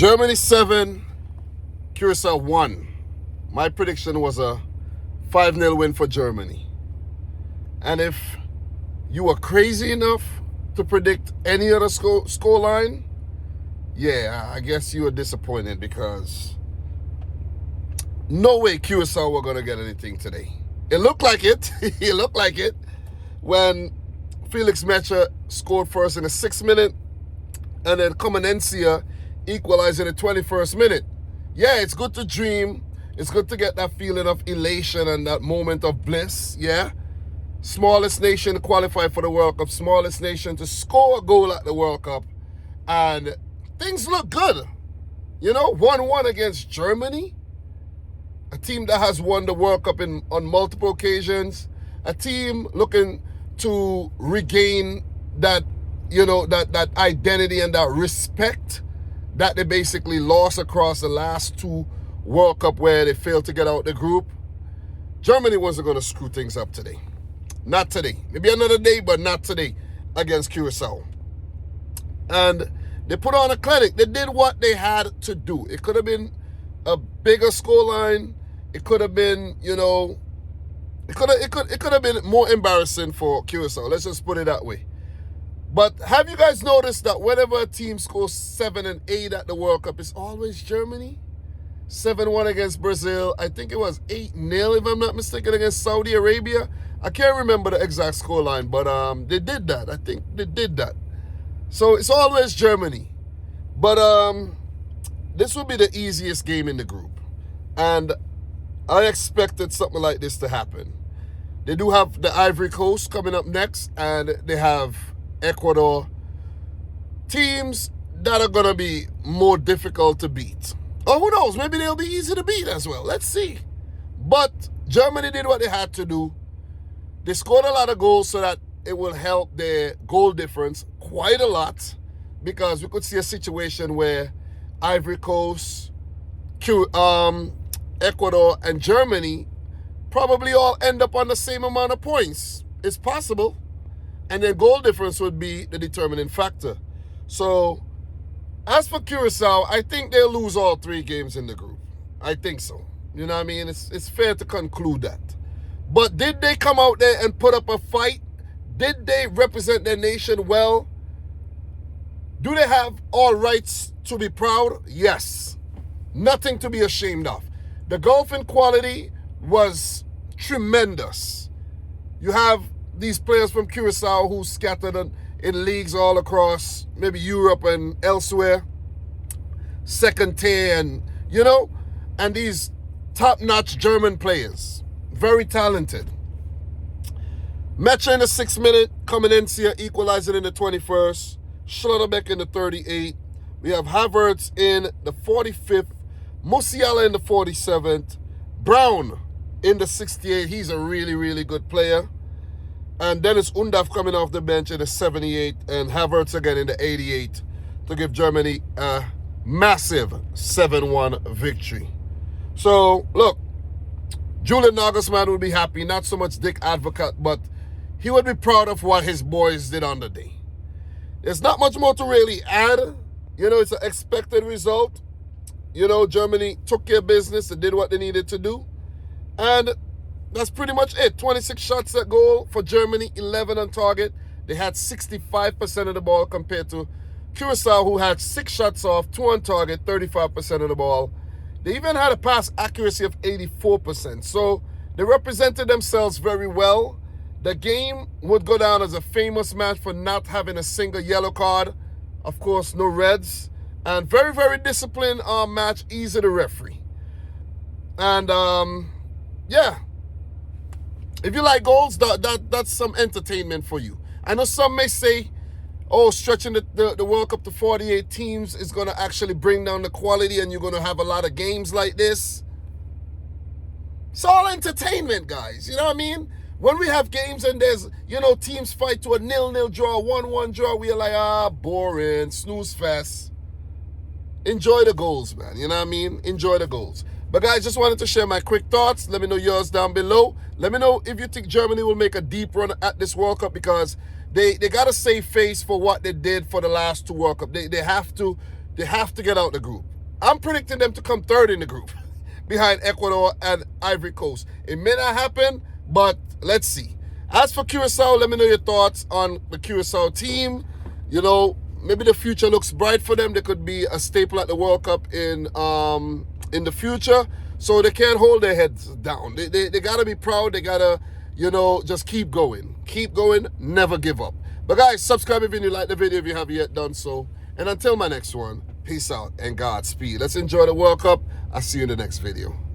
Germany 7, Curaçao 1. My prediction was a 5-0 win for Germany. And if you were crazy enough to predict any other score line, yeah, I guess you were disappointed because no way Curaçao were going to get anything today. It looked like it. It looked like it when Felix Mecha scored first in the 6th minute and then Comenencia equalized in the 21st minute. Yeah, it's good to dream. It's good to get that feeling of elation and that moment of bliss, yeah? Smallest nation to qualify for the World Cup, smallest nation to score a goal at the World Cup. And things look good. You know, 1-1 against Germany, a team that has won the World Cup on multiple occasions, a team looking to regain that, you know, that identity and that respect that they basically lost across the last 2 World Cup where they failed to get out the group. Germany wasn't going to screw things up today. Not today. Maybe another day, but not today against Curaçao. And they put on a clinic. They did what they had to do. It could have been a bigger scoreline. It could have been, you know, it could have been more embarrassing for Curaçao. Let's just put it that way. But have you guys noticed that whenever a team scores 7 and 8 at the World Cup, it's always Germany? 7-1 against Brazil. I think it was 8-0, if I'm not mistaken, against Saudi Arabia. I can't remember the exact scoreline, but they did that. I think they did that. So it's always Germany. But this will be the easiest game in the group. And I expected something like this to happen. They do have the Ivory Coast coming up next, and they have Ecuador. Teams that are going to be more difficult to beat. Or who knows, maybe they'll be easy to beat as well. Let's see. But Germany did what they had to do. They scored a lot of goals so that it will help their goal difference quite a lot, because we could see a situation where Ivory Coast, Ecuador, and Germany probably all end up on the same amount of points. It's possible. And then goal difference would be the determining factor. So, as for Curaçao, I think they'll lose all 3 games in the group. I think so. You know what I mean? It's fair to conclude that. But did they come out there and put up a fight? Did they represent their nation well? Do they have all rights to be proud? Yes. Nothing to be ashamed of. The golfing quality was tremendous. You have these players from Curaçao who scattered in leagues all across maybe Europe and elsewhere, second tier, and you know, and these top-notch German players, very talented. Mecha in the 6th minute, Comenencia equalizing in the 21st, Schlotterbeck in the 38th. We have Havertz in the 45th, Musiala in the 47th, Brown in the 68th. He's a really, really good player. And Dennis Undav coming off the bench in the 78th, and Havertz again in the 88th to give Germany a massive 7-1 victory. So, look, Julian Nagelsmann will be happy, not so much Dick Advocaat, but he would be proud of what his boys did on the day. There's not much more to really add. You know, it's an expected result. You know, Germany took care of business. They did what they needed to do. And that's pretty much it. 26 shots at goal for Germany, 11 on target. They had 65% of the ball compared to Curaçao, who had 6 shots off, 2 on target, 35% of the ball. They even had a pass accuracy of 84%. So they represented themselves very well. The game would go down as a famous match for not having a single yellow card. Of course, no reds. And very, very disciplined match, easy to referee. And, yeah. If you like goals, that's some entertainment for you. I know some may say, oh, stretching the World Cup to 48 teams is going to actually bring down the quality and you're going to have a lot of games like this. It's all entertainment, guys. You know what I mean? When we have games and there's, you know, teams fight to a 0-0 draw, 1-1 draw, we are like, boring, snooze fest. Enjoy the goals, man. You know what I mean? Enjoy the goals. But guys, just wanted to share my quick thoughts. Let me know yours down below. Let me know if you think Germany will make a deep run at this World Cup, because they got to save face for what they did for the last 2 World Cup. They have to get out the group. I'm predicting them to come third in the group behind Ecuador and Ivory Coast. It may not happen, but let's see. As for Curaçao, let me know your thoughts on the Curaçao team. You know, maybe the future looks bright for them. They could be a staple at the World Cup in the future. So they can't hold their heads down. They got to be proud. They got to, you know, just keep going. Keep going. Never give up. But guys, subscribe if you like the video if you haven't yet done so. And until my next one, peace out and Godspeed. Let's enjoy the World Cup. I'll see you in the next video.